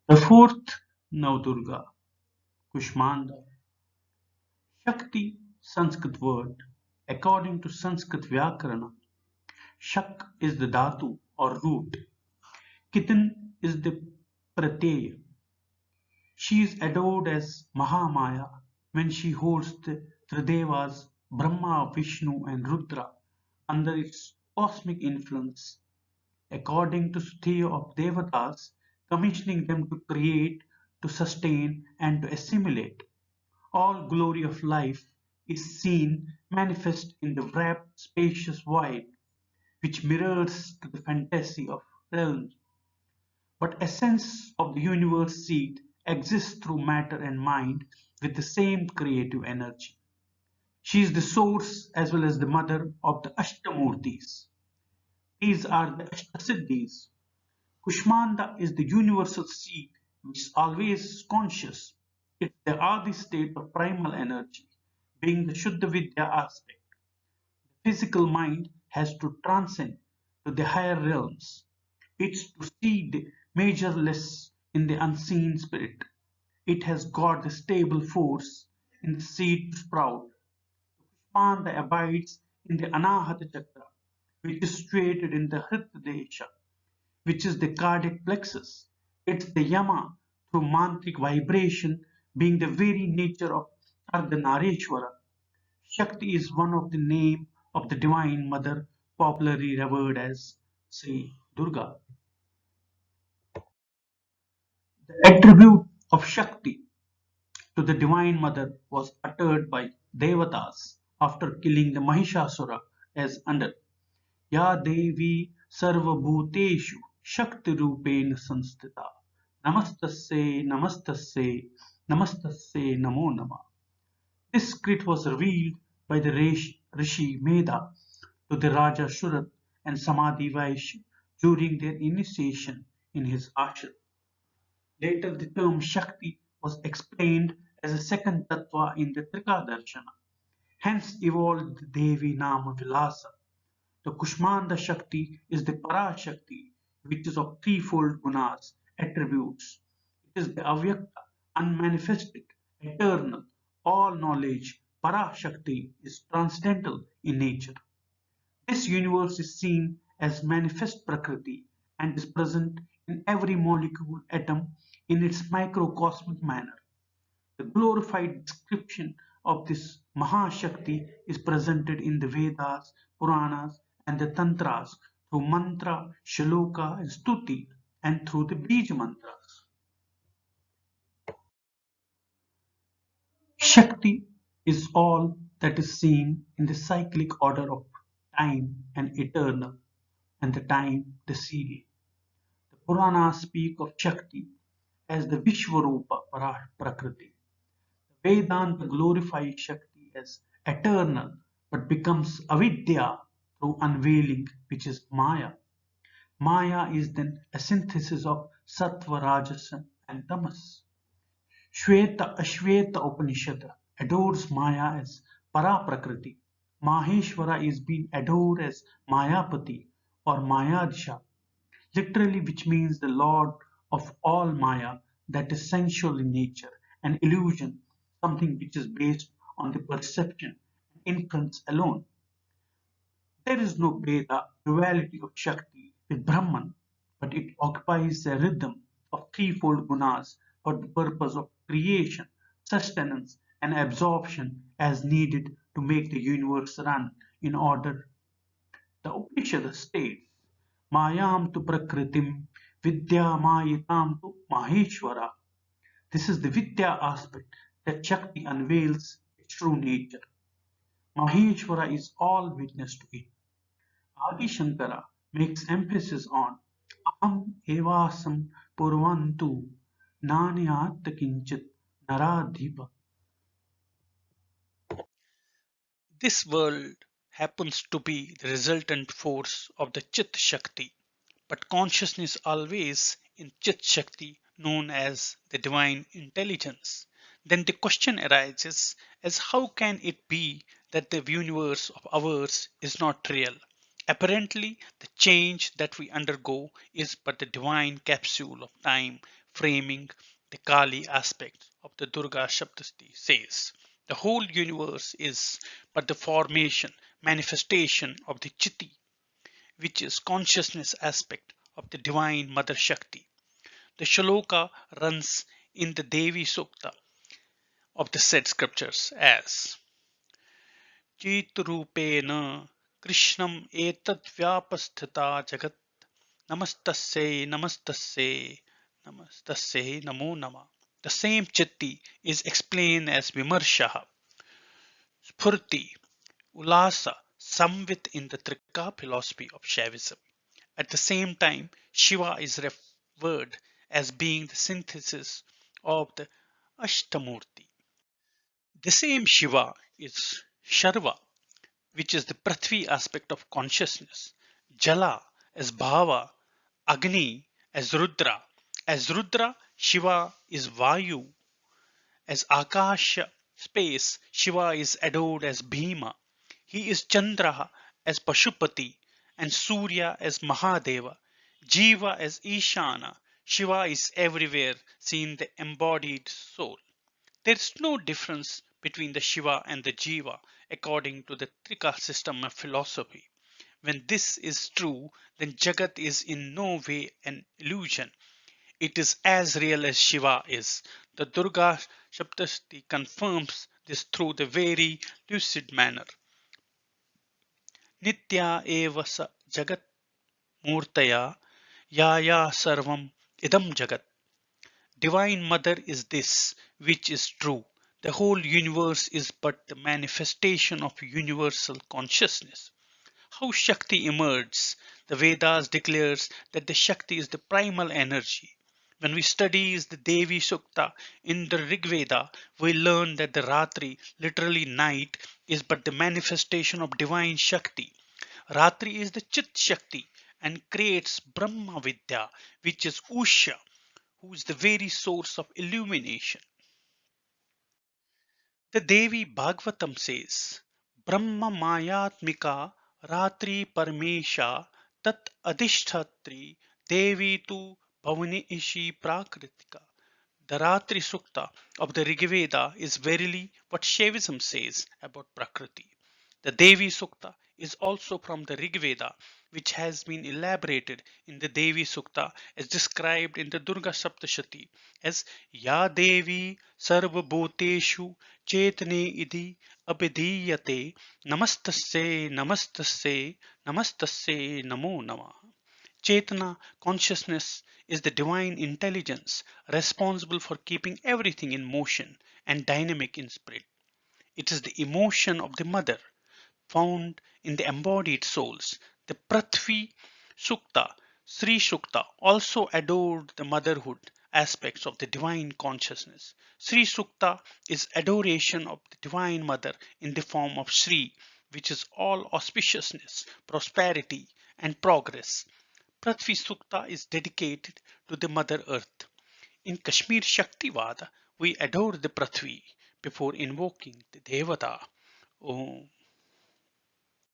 The fourth Navdurga, Kushmanda. Shakti, Sanskrit word. According to Sanskrit Vyakarana, Shak is the dhatu or root. Kitan is the pratyaya. She is adored as Mahamaya when she holds the Tridevas Brahma, Vishnu and Rudra under its cosmic influence. According to Sthya of Devatas, commissioning them to create, to sustain and to assimilate. All glory of life is seen manifest in the wrapped spacious void, which mirrors to the fantasy of realms. But essence of the universe seed exists through matter and mind with the same creative energy. She is the source as well as the mother of the Ashtamurtis. These are the Ashtasiddhis. Kushmanda is the universal seed which is always conscious. It's the Adi state of primal energy, being the Shuddha Vidya aspect. The physical mind has to transcend to the higher realms. It's to see the measureless in the unseen spirit. It has got the stable force in the seed to sprout. Kushmanda abides in the Anahata Chakra, which is situated in the Hritadesha, which is the cardiac plexus. It's the Yama through mantric vibration, being the very nature of Ardhanareshwara. Shakti is one of the name of the Divine Mother, popularly revered as Sri Durga. The attribute of Shakti to the Divine Mother was uttered by Devatas after killing the Mahishasura as under Ya Devi Sarvabhuteshu Shakti Rupena Sanstita Namastasye Namastasye Namastasye Namo Nama. This script was revealed by the Rishi Meda to the Raja Shurat and Samadhi Vaishya during their initiation in his ashram. Later the term Shakti was explained as a second tattva in the Trikadarshana, hence evolved the Devi Nama Vilasa. The Kushmanda Shakti is the Parashakti, which is of threefold gunas, attributes. It is the Avyakta, unmanifested, eternal, all knowledge. Parashakti is transcendental in nature. This universe is seen as manifest Prakriti and is present in every molecule atom in its microcosmic manner. The glorified description of this Mahashakti is presented in the Vedas, Puranas, and the Tantras through mantra, shloka, and stuti, and through the Bij mantras. Shakti is all that is seen in the cyclic order of time and eternal, and the time the serial. The Puranas speak of Shakti as the Vishwarupa Prakriti. Vedanta glorifies Shakti as eternal but becomes avidya through unveiling, which is Maya. Maya is then a synthesis of Sattva, Rajasa, and Tamas. Shweta Ashweta Upanishad adores Maya as Paraprakriti. Maheshwara is being adored as Mayapati or Mayadisha, literally which means the Lord of all Maya, that is sensual in nature, an illusion, something which is based on the perception and inference alone. There is no Veda duality of Shakti with Brahman, but it occupies the rhythm of threefold gunas for the purpose of creation, sustenance, and absorption as needed to make the universe run in order. The Upanishad states, Mayam tu prakritim Vidyamayitam tu Maheshwara. This is the Vidya aspect that Shakti unveils its true nature. Maheshwara is all witness to it. Adi Shankara makes emphasis on Aham evasam purvantu nanyat kinchit naradhipa. This world happens to be the resultant force of the Chit Shakti, but consciousness always in Chit Shakti known as the divine intelligence. Then the question arises as how can it be that the universe of ours is not real? Apparently, the change that we undergo is but the divine capsule of time framing the Kali aspect of the Durga Shaptasti says. The whole universe is but the formation, manifestation of the Chitti, which is consciousness aspect of the divine Mother Shakti. The shloka runs in the Devi Sukta of the said scriptures as चित्रूपेण कृष्णम् एतद्व्यापस्थिता जगत् नमस्तस्यै नमस्तस्यै नमस्तस्यै namo nama. The same chitti is explained as vimarsha, spurti, ulasa, samvit in the Trika philosophy of Shaivism. At the same time, Shiva is referred as being the synthesis of the Ashtamurti. The same Shiva is Sharva, which is the Prithvi aspect of consciousness, Jala as Bhava, Agni as Rudra. As Rudra, Shiva is Vayu. As Akasha, space, Shiva is adored as Bhima. He is Chandra as Pashupati and Surya as Mahadeva. Jiva as Ishana. Shiva is everywhere, seen the embodied soul. There is no difference between the Shiva and the Jiva according to the Trika system of philosophy. When this is true, then Jagat is in no way an illusion. It is as real as Shiva is. The Durga Shaptasti confirms this through the very lucid manner. Nitya eva sa Jagat Murtaya Yaya Sarvam Idam Jagat. Divine Mother is this, which is true. The whole universe is but the manifestation of universal consciousness. How Shakti emerges? The Vedas declares that the Shakti is the primal energy. When we study the Devi Sukta in the Rig Veda, we learn that the Ratri, literally night, is but the manifestation of divine Shakti. Ratri is the Chit Shakti and creates Brahma Vidya, which is Usha, who is the very source of illumination. The Devi Bhagavatam says, Brahma Mayatmika Ratri Parmesha Tat Adhishthatri Devi tu Bhavani Ishi Prakritika. The Ratri Sukta of the Rigveda is verily what Shaivism says about Prakriti. The Devi Sukta is also from the Rigveda, which has been elaborated in the Devi Sukta as described in the Durga Saptashati as Ya Devi Sarva Bhuteshu Chetane Idhi Abhidhiyate Namastasye Namastasye Namastasye Namo Namah. Chetana, consciousness, is the divine intelligence responsible for keeping everything in motion and dynamic in spirit. It is the emotion of the mother found in the embodied souls. The Prithvi Sukta, Sri Sukta, also adored the motherhood aspects of the divine consciousness. Sri Sukta is adoration of the divine mother in the form of Sri, which is all auspiciousness, prosperity, and progress. Prithvi Sukta is dedicated to the Mother Earth. In Kashmir Shaktivada, we adore the Prithvi before invoking the Devata. Om